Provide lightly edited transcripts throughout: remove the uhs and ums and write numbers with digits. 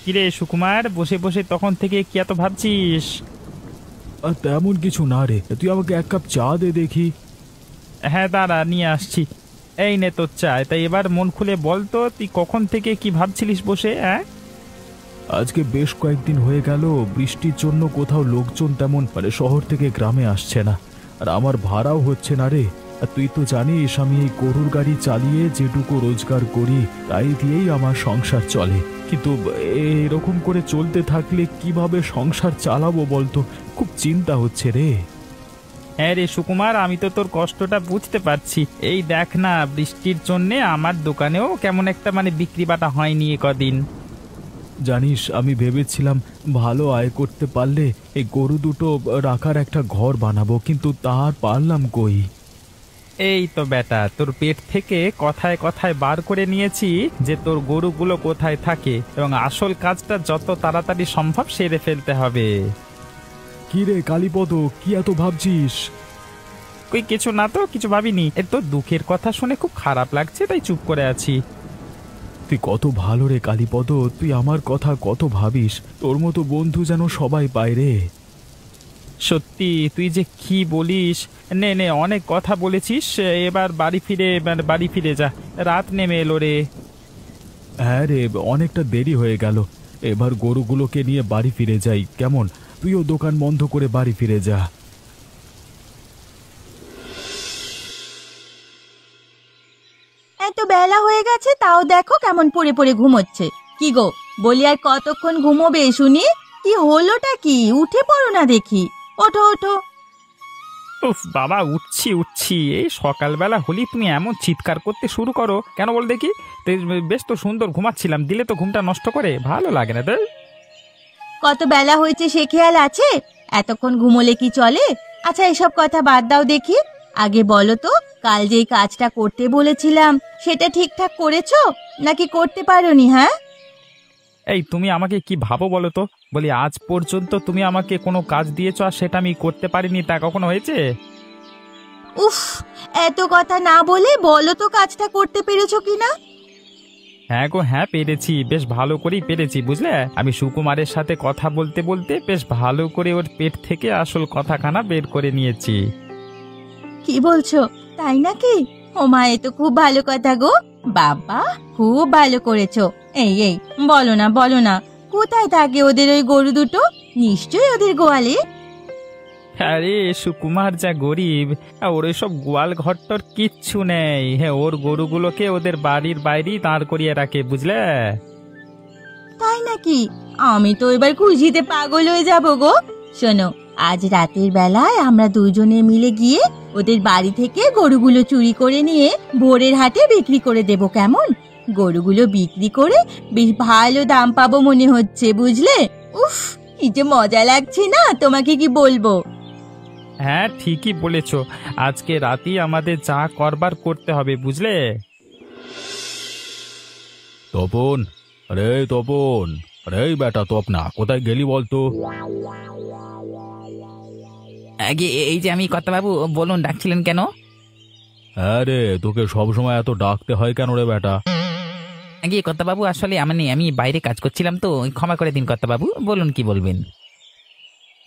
কিরে সুকুমার, বসে বসে তখন থেকে কি এত ভাবছিস? তেমন কিছু না রে, তুই আমাকে এক কাপ চা দে দেখি। হ্যাঁ দাঁড়া, নিয়ে আসছি। এই নে তোর চা। তাই এবার মন খুলে বল তো, তুই কখন থেকে কি ভাবছিলিস বসে? হ্যাঁ, আজকে বেশ কয়েকদিন হয়ে গেল বৃষ্টির জন্য কোথাও লোকজন তেমন শহর থেকে গ্রামে আসছে না, আর আমার ভাড়াও হচ্ছে না রে। আর তুই তো জানিস আমি এই গরুর গাড়ি চালিয়ে যেটুকু রোজগার করি তাই দিয়েই আমার সংসার চলে। কিন্তু এরকম করে চলতে থাকলে কিভাবে সংসার চালাবো বলতো, খুব চিন্তা হচ্ছে রে। হ্যাঁ রে সুকুমার, আমি তো তোর কষ্টটা বুঝতে পারছি। এই দেখ না, বৃষ্টির জন্যে আমার দোকানেও কেমন একটা বিক্রি বাটা হয়নি এ কদিন। জানিস আমি ভেবেছিলাম ভালো আয় করতে পারলে এই গরু দুটো রাখার একটা ঘর বানাবো, কিন্তু তার পারলাম কই। এই তো বেটা, তোর পেট থেকে কথায় কথায় বার করে নিয়েছি যে তোর গরুগুলো কোথায় থাকে, এবং আসল কাজটা যত তাড়াতাড়ি সম্ভব সেরে ফেলতে হবে। কি রে কালীপদ, কি এত ভাবছিস? কই কিছু না তো, কিছু ভাবিনি। এ তোর দুঃখের কথা শুনে খুব খারাপ লাগছে, তাই চুপ করে আছি। তুই কত ভালো রে কালীপদ, তুই আমার কথা কত ভাবিস। তোর মতো বন্ধু যেন সবাই পায় রে। সত্যি তুই যে কি বলিস। নে নে, অনেক কথা বলেছিস, এবার বাড়ি ফিরে যা, রাত নেমে এলো রে। হ্যাঁ রে, অনেকটা দেরি হয়ে গেল। এবার গরুগুলোকে নিয়ে বাড়ি ফিরে যাই কেমন? তুইও দোকান বন্ধ করে বাড়ি ফিরে যা। এত বেলা হয়ে গেছে, তাও দেখো কেমন পড়ে পড়ে ঘুমোচ্ছে। কি গো, বলি আর কতক্ষণ ঘুমোবে শুনি? কি হলোটা কি? উঠে পড়ো না দেখি। ওঠো ওঠো। উফ বাবা, উঠছি উঠছি। এই সকালবেলা হলি তুমি এমন চিৎকার করতে শুরু করো কেন বল দেখি? বেশ তো সুন্দর ঘুমাচ্ছিলাম, দিলে তো ঘুমটা নষ্ট করে, ভালো লাগে না তো। কত বেলা হয়েছে সে খেয়াল আছে? এতক্ষণ ঘুমোলে কি চলে? আচ্ছা এসব কথা বাদ দাও দেখি। আগে বলো তো, কাল যেই কাজটা করতে বলেছিলাম সেটা ঠিকঠাক করেছো নাকি করতে পারোনি? হ্যাঁ, এই তুমি আমাকে কি ভাবো বলো তো? বলি আজ পর্যন্ত তুমি আমাকে কোনো কাজ দিয়েছো আর সেটা আমি করতে পারিনি, তা কখনো হয়েছে? উফ, এত কথা না বলে বলো তো কাজটা করতে পেরেছো কিনা। হ্যাঁ গো, হ্যাঁ পেরেছি, বেশ ভালো করেই পেরেছি বুঝলে। আমি সুকুমারের সাথে কথা বলতে বলতে বেশ ভালো করে ওর পেট থেকে আসল কথাখানা বের করে নিয়েছি। কি বলছো, তাই নাকি? ও মা, এ তো খুব ভালো কথা গো। বাবা, খুব ভালো করেছো। এই এই, বলো না বলো না, কোথায় থাকে ওদের ওই গরু দুটো? নিশ্চয়ই ওদের গোয়ালে। আরে সুকুমার যা গরিব, ওর সব গোয়াল ঘরটর কিচ্ছু নেই। হ্যাঁ, ওর গরুগুলোকে ওদের বাড়ির বাইরেই দাঁড় করিয়ে রাখে বুঝলে। তাই নাকি? আমি তো এবার খুশিতে পাগল হয়ে যাব গো। শোনো, আজ রাতের বেলায় আমরা দুজনে মিলে গিয়ে ওদের বাড়ি থেকে গরুগুলো চুরি করে নিয়ে ভোরের হাটে বিক্রি করে দেব, কেমন? গরুগুলো বিক্রি করে বেশ ভালো দাম পাবো মনে হচ্ছে, বুঝলে? উফ, কি যে মজা লাগছে না, তোমাকে কি বলবো। হ্যাঁ ঠিকই বলেছো, আজকে রাতেই আমাদের যা করবার করতে হবে বুঝলে। তপন, আরে তপন, আরে বেটা তপনা, কোথায় গেলি বলতো? আগে এই যে আমি কর্তাবাবু, বলুন ডাকছিলেন কেন? হ্যাঁ রে, তোকে সবসময় এত ডাকতে হয় কেন রে বেটা? আগে কর্তাবাবু, আসলে আমি বাইরে কাজ করছিলাম তো, ক্ষমা করে দিন কর্তাবাবু, বলুন কি বলবেন।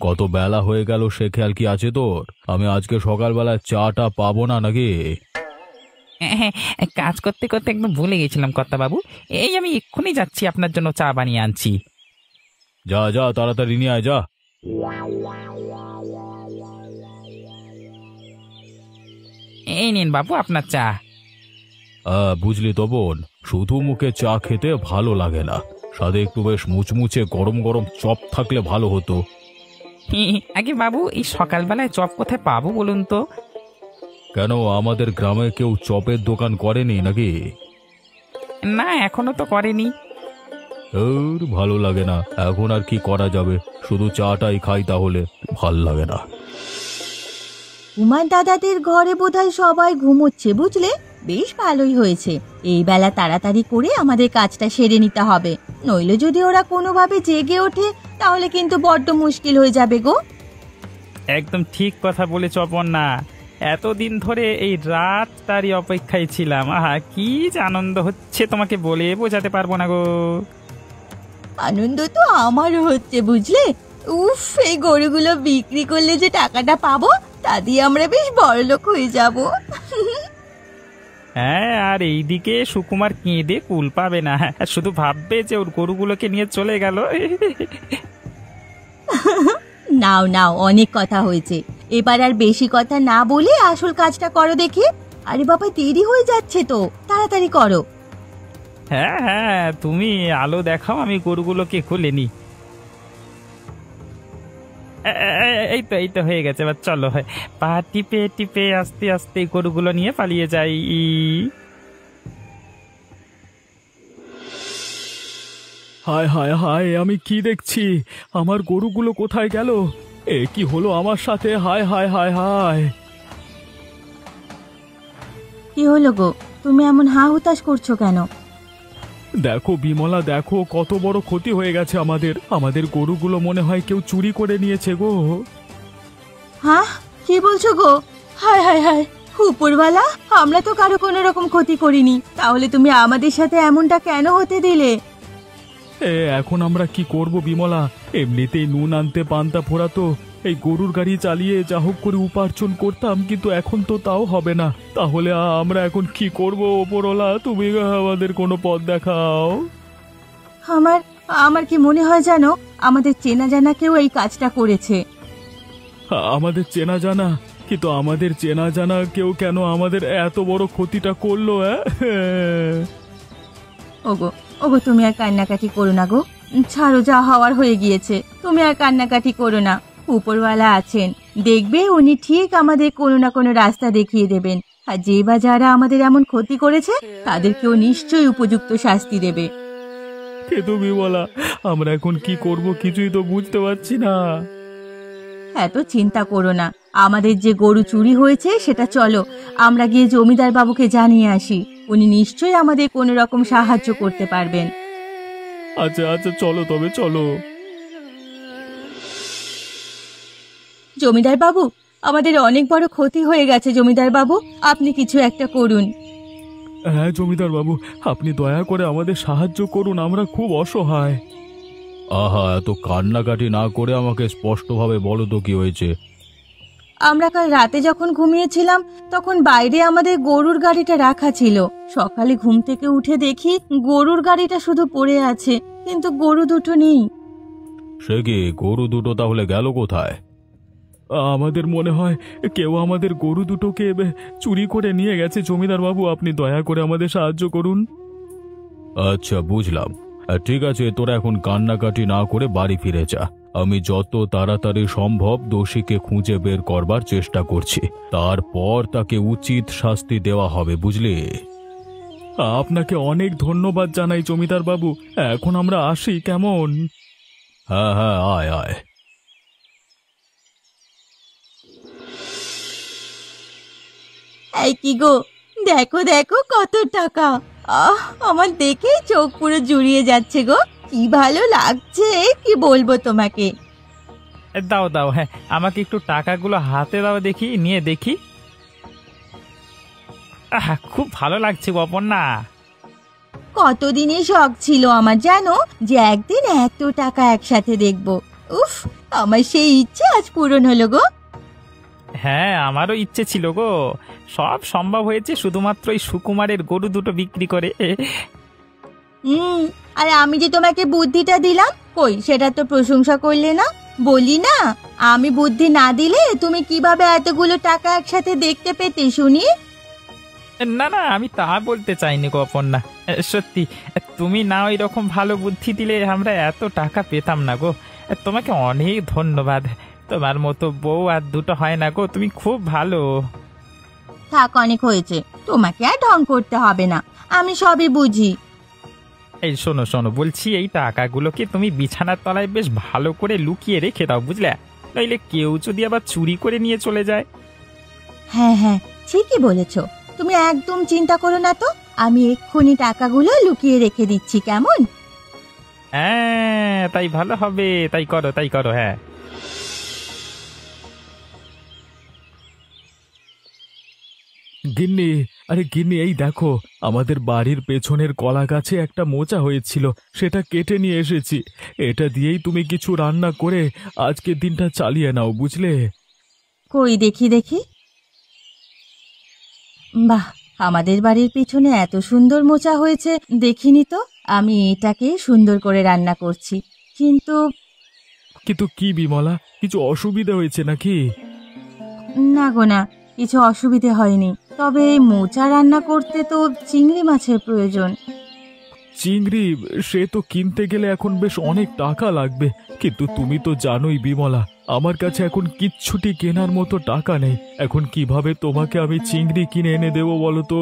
কত বেলা হয়ে গেল সে খেয়াল কি আছে তোর? আমি আজকে সকালবেলা চাটা পাবো না নাকি? হ্যাঁ, কাজ করতে করতে একদম ভুলে গেছিলাম কর্তাবাবু। এই আমি এক্ষুনি যাচ্ছি, আপনার জন্য চা বানিয়ে আনছি। যা যা, তাড়াতাড়ি নিয়ে আয় যা। এই নিন বাবু আপনার চা। বুঝলি তপন, শুধু মুখে চা খেতে ভালো লাগে না, সাথে একটু বেশ মুচমুচে গরম গরম চপ থাকলে ভালো হতো। আগে বাবু, এই সকালবেলায় চপ কোথায় পাবো বলুন তো? কেন, আমাদের গ্রামে কেউ চপের দোকান করেনি নাকি? না, এখনো তো করেনি। ভালো লাগে না, এখন আর কি করা যাবে, শুধু চাটাই খাই, তাহলে ভাল লাগে না। উমার দাদাদের ঘরে বোধহয় সবাই ঘুমোচ্ছে, বুঝলে? বেশ ভালোই হয়েছে, এই বেলা তাড়াতাড়ি করে আমাদের কাজটা সেরে নিতে হবে, নইলে যদি ওরা কোনোভাবে জেগে ওঠে তাহলে কিন্তু বড্ড মুশকিল হয়ে যাবে গো। একদম ঠিক কথা বলেছ অপর্ণা, এতদিন ধরে এই রাতটারই অপেক্ষায় ছিলাম। আহা, কি যে আনন্দ হচ্ছে তোমাকে বলে বোঝাতে পারবো না গো। আনন্দ তো আমারও হচ্ছে বুঝলে। উফ, এই গরুগুলো বিক্রি করলে যে টাকাটা পাবো তা দিয়ে আমরা বেশ বড়লোক হয়ে যাব। হ্যাঁ, আর এইদিকে সুকুমার কেঁদে কুল পাবে না, শুধু ভাববে যে ওর গরুগুলোকে নিয়ে চলে গেল। নাও নাও, অনেক কথা হয়েছে, এবার আর বেশি কথা না বলে আসল কাজটা করো দেখি। আরে বাবা, দেরি হয়ে যাচ্ছে তো, তাড়াতাড়ি করো। হ্যাঁ হ্যাঁ, তুমি আলো দেখাও, আমি গরুগুলোকে খুলে নি। এই তো হয়ে গেছে, এবার চলো, পা টিপে টিপে আস্তে আস্তে গরুগুলো নিয়ে পালিয়ে যাই। হায় হায় হায়, আমি কি দেখছি? আমার গরুগুলো কোথায় গেল? এ কি হলো আমার সাথে? হায় হায় হায় হায়। কি হলো গো, তুমি এমন হা হুতাশ করছো কেন? দেখো বিমলা, দেখো কত বড় ক্ষতি হয়ে গেছে আমাদের। আমাদের গরুগুলো মনে হয় কেউ চুরি করে নিয়েছে গো। হ্যাঁ, কি বলছো গো? হায় হায় হায়, উপরওয়ালা, আমরা তো কারো কোনো রকম ক্ষতি করিনি, তাহলে তুমি আমাদের সাথে এমনটা কেন হতে দিলে? এখন আমরা কি করব বিমলা? এমনিতেই নুন আনতে পান্তা ফোরাতো, এই গরুর গাড়ি চালিয়ে যা হোক করে উপার্জন করতাম, কিন্তু এখন তো তাও হবে না। তাহলে আমরা এখন কি করব? ওপরওয়ালা, তুমি আমাদের কোনো পথ দেখাও। আমার আমার কি মনে হয় জানো, আমাদের চেনা জানা কেউ এই কাজটা করেছে। আমাদের চেনা জানা? কিন্তু আমাদের চেনা জানা কেউ কেন আমাদের এত বড় ক্ষতিটা করলো? ওগো ওগো, তুমি আর কান্নাকাটি করো না গো, ছাড়ো, যা হওয়ার হয়ে গিয়েছে, তুমি আর কান্নাকাটি করো না। উপরওয়ালা আছেন, দেখবে উনি ঠিক আমাদের কোনো না কোনো রাস্তা দেখিয়ে দেবেন, আর যে বা যারা আমাদের এমন ক্ষতি করেছে তাদেরকেও নিশ্চয়ই উপযুক্ত শাস্তি দেবে। কে তুমি বলা, আমরা এখন কি করব কিছুই তো বুঝতে পারছি না। এত চিন্তা করো না, আমাদের যে গরু চুরি হয়েছে সেটা চলো আমরা গিয়ে জমিদার বাবুকে জানিয়ে আসি, উনি নিশ্চয়ই আমাদের কোনো রকম সাহায্য করতে পারবেন। আচ্ছা আচ্ছা, চলো তবে, চলো। জমিদার বাবু, আমাদের অনেক বড় ক্ষতি হয়ে গেছে, জমিদার বাবু আপনি কিছু একটা করুন। হ্যাঁ জমিদার বাবু, আপনি দয়া করে আমাদের সাহায্য করুন, আমরা খুব অসহায়। আহা, এত কান্নাকাটি না করে আমাকে স্পষ্টভাবে বলো তো কি হয়েছে। আমরা কাল রাতে যখন ঘুমিয়েছিলাম তখন বাইরে আমাদের গরুর গাড়িটা রাখা ছিল, সকালে ঘুম থেকে উঠে দেখি গরুর গাড়িটা শুধু পড়ে আছে, কিন্তু গরু দুটো নেই। সে কি, গরু দুটো তাহলে গেল কোথায়? আমাদের মনে হয় কেউ আমাদের গরু দুটোকে চুরি করে নিয়ে গেছে। জমিদার বাবু, আপনি দয়া করে আমাদের সাহায্য করুন। আচ্ছা, বুঝলাম। ঠিক আছে, তোরা এখন কান্নাকাটি না করে বাড়ি ফিরে যা। আমি যত তাড়াতাড়ি সম্ভব দোষীকে খুঁজে বের করবার চেষ্টা করছি, তারপর তাকে উচিত শাস্তি দেওয়া হবে, বুঝলি? আপনাকে অনেক ধন্যবাদ জানাই জমিদার বাবু, এখন আমরা আসি কেমন? হ্যাঁ হ্যাঁ, আয় আয়। এই কি গো, দেখো দেখো কত টাকা, আমার দেখেই চোখ পুরো জুড়িয়ে যাচ্ছে গো, কি ভালো লাগছে কি বলবো তোমাকে। দাও দাও, হ্যাঁ আমাকে একটু টাকাগুলো হাতে দাও, দেখি, নিয়ে দেখি। খুব ভালো লাগছে গো অপর্ণা। কতদিনের শখ ছিল আমার জানো, যে একদিন এত টাকা একসাথে দেখবো। উফ, আমার সেই ইচ্ছে আজ পূরণ হলো গো। হ্যাঁ, আমারও ইচ্ছে ছিল গো, সব সম্ভব হয়েছে শুধুমাত্র এই সুকুমারের গরু দুটো বিক্রি করে। আর আমি যে তোমাকে বুদ্ধিটা দিলাম, কই সেটা তো প্রশংসা করলে না। বলি না, আমি বুদ্ধি না দিলে তুমি কিভাবে এতগুলো টাকা একসাথে দেখতে পেতে শুনি? না না, আমি তা বলতে চাইনি গো অপর্ণা, সত্যি তুমি না ওই রকম ভালো বুদ্ধি দিলে আমরা এত টাকা পেতাম না গো। তোমাকে অনেক ধন্যবাদ, তোমার মতো বউ আর দুটো হয় না গো, তুমি খুব ভালো। থাক, অনেক হয়েছে, তোমাকে আর ঢং করতে হবে না, আমি সবই বুঝি। এই শোনো শোনো, বলছি এই টাকাগুলোকে তুমি বিছানার তলায় বেশ ভালো করে লুকিয়ে রেখে দাও, বুঝলে? নইলে কেউ যদি আবার চুরি করে নিয়ে চলে যায়। হ্যাঁ হ্যাঁ, ঠিকই বলেছো, তুমি একদম চিন্তা করো না তো, আমি এক্ষুনি টাকাগুলো লুকিয়ে রেখে দিচ্ছি, কেমন? হ্যাঁ, তাই ভালো হবে, তাই করো তাই করো। হ্যাঁ, গিন্নি, আরে গিন্নি, এই দেখো আমাদের বাড়ির পেছনের কলা গাছে একটা মোচা হয়েছিল, সেটা কেটে নিয়ে এসেছি। এটা দিয়েই তুমি কিছু রান্না করে আজকের দিনটা চালিয়ে নাও, বুঝলে? কই দেখি দেখি। বাহ, আমাদের বাড়ির পিছনে এত সুন্দর মোচা হয়েছে, দেখিনি তো। আমি এটাকে সুন্দর করে রান্না করছি, কিন্তু কিন্তু কি বিমলা, কিছু অসুবিধা হয়েছে নাকি? না গো না, কিছু অসুবিধে হয়নি। তবে এই মোচা রান্না করতে তো চিংড়ি মাছের প্রয়োজন। চিংড়ি? সে তো কিনতে গেলে এখন বেশ অনেক টাকা লাগবে। কিন্তু তুমি তো জানোই বিমলা, আমার কাছে এখন কিচ্ছুটি কেনার মতো টাকা নেই। এখন কিভাবে তোমাকে আমি চিংড়ি কিনে এনে দেবো বলো তো?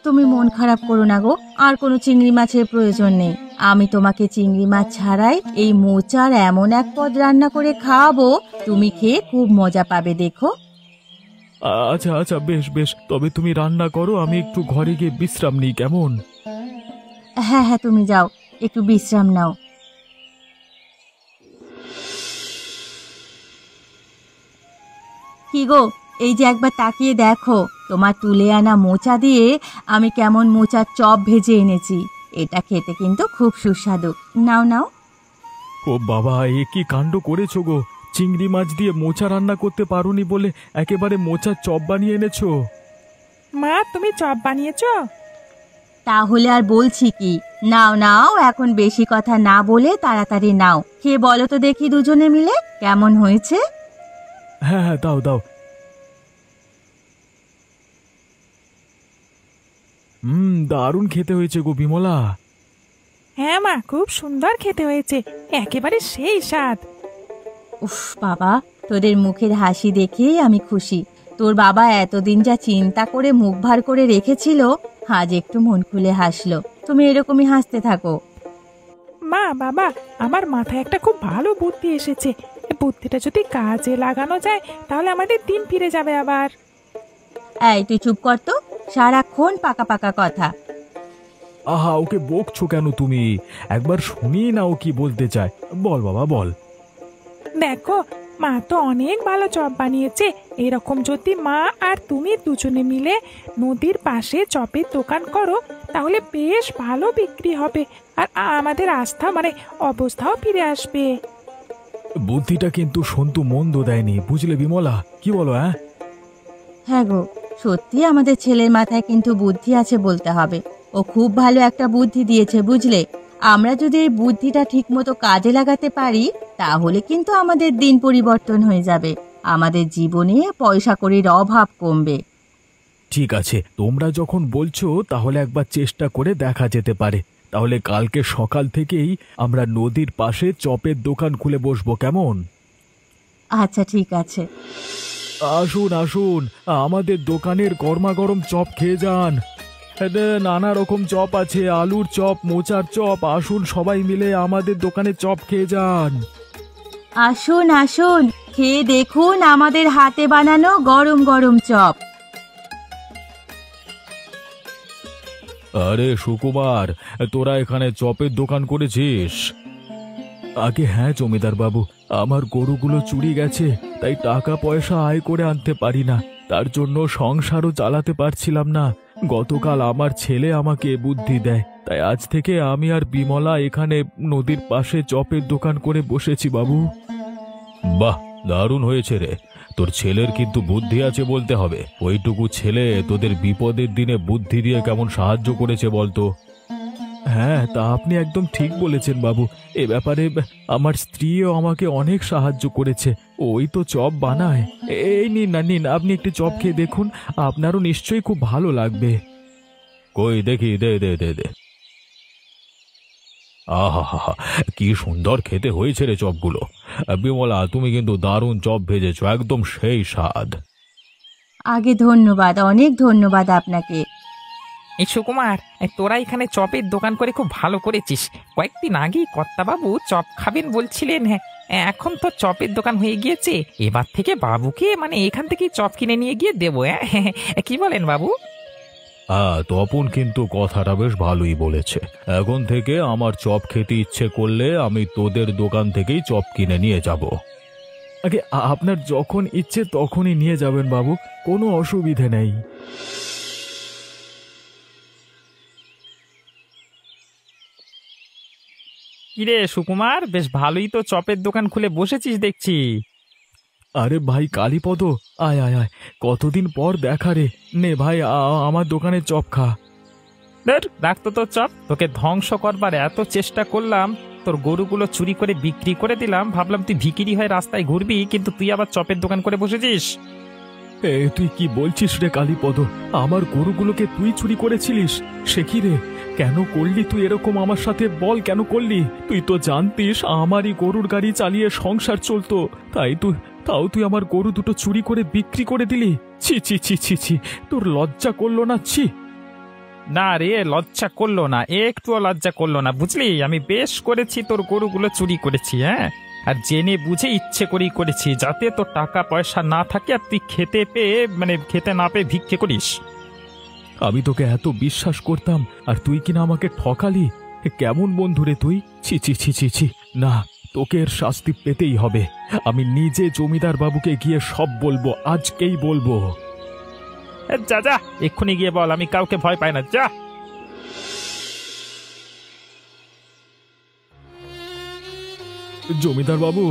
তুমি মন খারাপ করো না গো, আর কোনো চিংড়ি মাছের প্রয়োজন নেই। আমি তোমাকে চিংড়ি মাছ ছাড়াই এই মোচার এমন এক পদ রান্না করে খাওয়াবো, তুমি খেয়ে খুব মজা পাবে, দেখো। আচ্ছা আচ্ছা, বেশ বেশ, তবে তুমি রান্না করো, আমি একটু ঘরে গিয়ে বিশ্রাম নিই, কেমন? হ্যাঁ হ্যাঁ, তুমি যাও, একটু বিশ্রাম নাও। কি গো, এই যে একবার তাকিয়ে দেখো, তোমার তুলে আনা মোচা দিয়ে আমি কেমন মোচার চপ ভেজে এনেছি। এটা খেতে কিন্তু খুব সুস্বাদু। নাও নাও। ও বাবা, এ কি কাণ্ড করেছো গো! চিংড়ি মাছ দিয়ে মোচা রান্না করতে পারোনি বলে একেবারে মোচার চপ বানিয়ে এনেছো। মা, তুমি চপ বানিয়েছো? তাহলে আর বলছি কি, নাও নাও, এখন বেশি কথা না বলে তাড়াতাড়ি নাও, খেয়ে বলো তো দেখি দুজনে মিলে কেমন হয়েছে। হ্যাঁ হ্যাঁ, দাও দাও। দারুণ খেতে হয়েছে গো বিমলা। হ্যাঁ মা, খুব সুন্দর খেতে হয়েছে, একেবারে সেই স্বাদ। উফ বাবা, তোদের মুখের হাসি দেখেই আমি খুশি। তোর বাবা এতদিন যা চিন্তা করে মুখ ভার করে রেখেছিল, আজ একটু মন খুলে হাসলো। তুমি এরকমই হাসতে থাকো। মা, বাবা, আমার মাথায় একটা খুব ভালো বুদ্ধি এসেছে। এই বুদ্ধিটা যদি কাজে লাগানো যায় তাহলে আমাদের দিন ফিরে যাবে আবার। এই তুই চুপ কর তো, সারাক্ষণ পাকা পাকা কথা। আহা, ওকে বকছো কেন তুমি? একবার শুনিয়ে নাও কি বলতে চায়। বল বাবা, বল। দেখো, মা তো অনেক ভালো চপ বানিয়েছে। এরকম যদি মা আর তুমি দুজনে মিলে নদীর পাশে চপের দোকান করো তাহলে বেশ ভালো বিক্রি হবে, আর আমাদের আস্থা মানে অবস্থাও ফিরে আসবে। বুদ্ধিটা কিন্তু সন্তু মন্দ দেয়নি, বুঝলে বিমলা? কি বলো? হ্যাঁ গো, সত্যি আমাদের ছেলের মাথায় কিন্তু বুদ্ধি আছে বলতে হবে। ও খুব ভালো একটা বুদ্ধি দিয়েছে, বুঝলে? আমরা যদি এই বুদ্ধিটা ঠিকমতো কাজে লাগাতে পারি তাহলে কিন্তু আমাদের দিন পরিবর্তন হয়ে যাবে, আমাদের জীবনে পয়সা কড়ির অভাব কমবে। ঠিক আছে, তোমরা যখন বলছো তাহলে একবার চেষ্টা করে দেখা যেতে পারে। তাহলে কালকে সকাল থেকেই আমরা নদীর পাশে চপের দোকান খুলে বসবো, কেমন? আচ্ছা ঠিক আছে। আসুন আসুন, আমাদের দোকানের গরমা গরম চপ খেয়ে যান। এতে নানা রকম চপ আছে, আলুর চপ, মোচার চপ। আসুন সবাই মিলে আমাদের দোকানে চপ খেয়ে যান। আসুন আসুন, খেয়ে দেখুন আমাদের হাতে বানানো গরম গরম চপ। আরে সুকুমার, তোরা এখানে চপের দোকান করেছিস? আগে হ্যাঁ জমিদার বাবু, আমার গরুগুলো চুরি গেছে, তাই টাকা পয়সা আয় করে আনতে পারি না, তার জন্য সংসারও চালাতে পারছিলাম না। গতকাল আমার ছেলে আমাকে বুদ্ধি দেয়, তাই আজ থেকে আমি আর বিমলা এখানে নদীর পাশে চপের দোকান করে বসেছি বাবু। বাহ, দারুণ হয়েছে রে। তোর ছেলের কিন্তু বুদ্ধি আছে বলতে হবে। ওইটুকু ছেলে তোদের বিপদের দিনে বুদ্ধি দিয়ে কেমন সাহায্য করেছে বলতো। হ্যাঁ, তা আপনি একদম ঠিক বলেছেন বাবু। এ ব্যাপারে আমার স্ত্রীও আমাকে অনেক সাহায্য করেছে, ওই তো চপ বানায়। এই নিন না, নিন, আপনি একটু চপ খেয়ে দেখুন, আপনারও নিশ্চয়ই খুব ভালো লাগবে। কই দেখি, দে দে দে দে। আহা হা হা, কি সুন্দর খেতে হয়েছে রে চপগুলো। বিমলা, তুমি কিন্তু দারুণ চপ ভেজেছো, একদম সেই স্বাদ। আগে ধন্যবাদ, অনেক ধন্যবাদ আপনাকে। এই সুকুমার, তোরা এখানে চপের দোকান করে খুব ভালো করেছিস। কয়েকদিন আগেই কর্তাবাবু চপ খাবেন বলছিলেন। হ্যাঁ, এখন তো চপের দোকান হয়ে গিয়েছে, এবার থেকে বাবুকে মানে এখান থেকেই চপ কিনে নিয়ে গিয়ে দেবো। হ্যাঁ, কি বলেন বাবু? তপন কিন্তু কথাটা বেশ ভালোই বলেছে। এখন থেকে আমার চপ খেতে ইচ্ছে করলে আমি তোদের দোকান থেকেই চপ কিনে নিয়ে যাব। আগে আপনার যখন ইচ্ছে তখনই নিয়ে যাবেন বাবু, কোনো অসুবিধে নেই। কিরে সুকুমার, বেশ ভালোই তো চপের দোকান খুলে বসেছিস দেখছি। আরে ভাই কালীপদ, আয় আয় আয়, কতদিন পর দেখা রে। নে ভাই, আমার দোকানে চপ খা। রাখতো তো চপ, তোকে ধ্বংস করবার এত চেষ্টা করলাম, তোর গরুগুলো চুরি করে বিক্রি করে দিলাম, ভাবলাম তুই ভিখিরি হয়ে রাস্তায় ঘুরবি, কিন্তু তুই আবার চপের দোকান করে বসেছিস। তুই কি বলছিস রে কালীপদ? আমার গরুগুলোকে তুই চুরি করেছিলিস? সে কি রে, কেন করলি তুই এরকম আমার সাথে? বল কেন করলি? তুই তো জানতিস আমারই গরুর গাড়ি চালিয়ে সংসার চলতো, তাও তুই আমার গরু দুটো চুরি করে বিক্রি করে দিলি। ছি ছি ছি ছি ছি, তোর লজ্জা করলো না? ছি। না রে, লজ্জা করলো না, একটুও লজ্জা করলো না, বুঝলি? আমি বেশ করেছি, তোর গরুগুলো চুরি করেছি, হ্যাঁ, আর জেনে বুঝে ইচ্ছে করেই করেছি, যাতে তোর টাকা পয়সা না থাকে আর তুই খেতে না পেয়ে ভিক্ষে করিস। আমি তোকে এত বিশ্বাস করতাম, আর তুই কিনা আমাকে ঠকালি। কেমন বন্ধু রে তুই? ছি ছি ছি ছি ছি। না, তোকে এর শাস্তি পেতেই হবে। আমি নিজে জমিদার বাবুকে গিয়ে সব বলবো, আজকেই বলবো। যা যা, এক্ষুনি গিয়ে বল, আমি কাউকে ভয় পাই না, যা। জমিদার বাবু,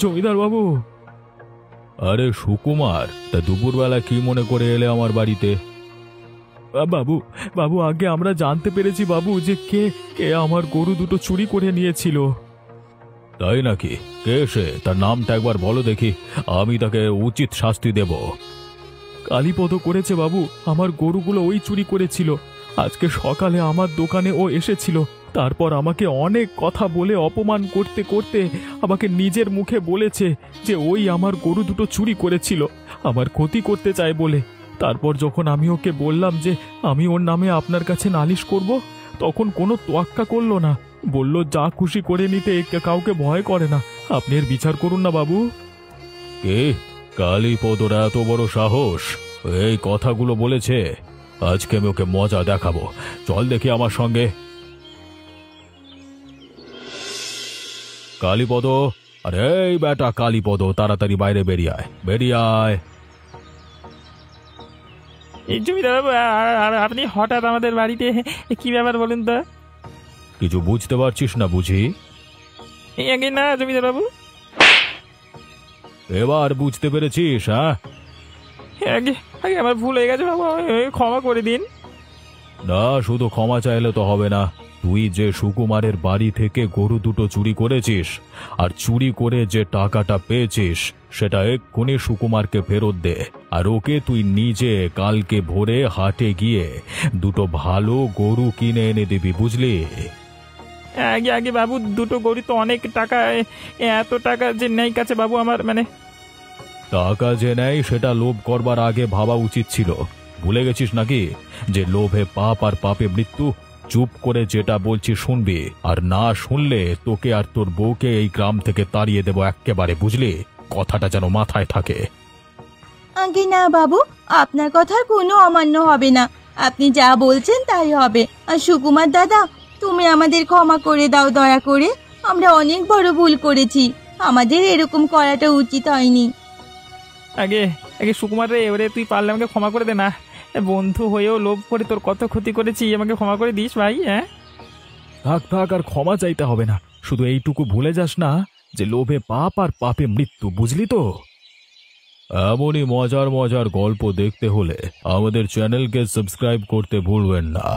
জমিদার বাবু। আরে সুকুমার, তা দুপুরবেলা কি মনে করে এলে আমার বাড়িতে? বাবু, বাবু, আগে আমরা জানতে পেরেছি বাবু যে কে কে আমার গরু দুটো চুরি করে নিয়েছিল। তাই নাকি? কে সে? তার নামটা একবার বলো দেখি, আমি তাকে উচিত শাস্তি দেব। কালীপদ করেছে বাবু, আমার গরুগুলো ওই চুরি করেছিল। আজকে সকালে আমার দোকানে ও এসেছিল, তারপর আমাকে অনেক কথা বলে অপমান করতে করতে আমাকে নিজের মুখে বলেছে যে ওই আমার গরু দুটো চুরি করেছিল, আমার ক্ষতি করতে চায় বলে। তারপর যখন আমি ওকে বললাম যে আমি ওর নামে আপনার কাছে নালিশ করব, তখন কোনো তোয়াক্কা করলো না, বলল যা খুশি করে নিতে, কাউকে ভয় করে না। আপনি এর বিচার করুন না বাবু। কে? কালীপদর এত বড় সাহস, এই কথাগুলো বলেছে? আজকে আমি ওকে মজা দেখাবো, চল দেখি আমার সঙ্গে। কালীপদ, আরে এই বেটা কালীপদ, তাড়াতাড়ি বাইরে বেরিয়ে আয়, বেরিয়ে আয়। এই জমিদার বাবু, আপনি হঠাৎ আমাদের বাড়িতে, কি ব্যাপার বলুন তো? কিছু বুঝতে পারছিস না বুঝি? আগে না জমিদার বাবু। এবার বুঝতে পেরেছিস? হ্যাঁ, আগে আগে আমার ভুল হয়ে গেছে বাবু, ক্ষমা করে দিন। না, শুধু ক্ষমা চাইলে তো হবে না। তুই যে সুকুমারের বাড়ি থেকে গরু দুটো চুরি করেছিস, আর চুরি করে যে টাকাটা পেয়েছিস, সেটা এক্ষুনি সুকুমারকে ফেরত দে। আর ওকে তুই নিজে কালকে ভোরে হাটে গিয়ে দুটো ভালো গরু কিনে এনে দিবি, বুঝলি? আগে আগে বাবু, দুটো গরু তো অনেক টাকা, এত টাকা যে নেই কাছে বাবু আমার, টাকা যে নেই সেটা লোভ করবার আগে ভাবা উচিত ছিল। ভুলে গেছিস নাকি যে লোভে পাপ আর পাপে মৃত্যু? চুপ করে যেটা বলছি শুনবি, আর না শুনলে তোকে আর তোর বউকে এই গ্রাম থেকে তাড়িয়ে দেব এক্কেবারে, বুঝলি? কথাটা যেন মাথায় থাকে। আগে না বাবু, আপনার কথার কোনো অমান্য হবে না, আপনি যা বলছেন তাই হবে। আর সুকুমার দাদা, তুমি আমাদের ক্ষমা করে দাও দয়া করে, আমরা অনেক বড় ভুল করেছি, আমাদের এরকম করাটা উচিত হয়নি। আগে আগে সুকুমার রে, এবারে তুই পারলে আমাকে ক্ষমা করে দে না, বন্ধু হয়েও লোভ করে তোর কত ক্ষতি করেছি, আমাকে ক্ষমা করে দিস ভাই। হ্যাঁ, থাক থাক, আর ক্ষমা চাইতে হবে না, শুধু এইটুকু ভুলে যাস না যে লোভে পাপ আর পাপে মৃত্যু, বুঝলি তো? এমনই মজার মজার গল্প দেখতে হলে আমাদের চ্যানেলকে সাবস্ক্রাইব করতে ভুলবেন না।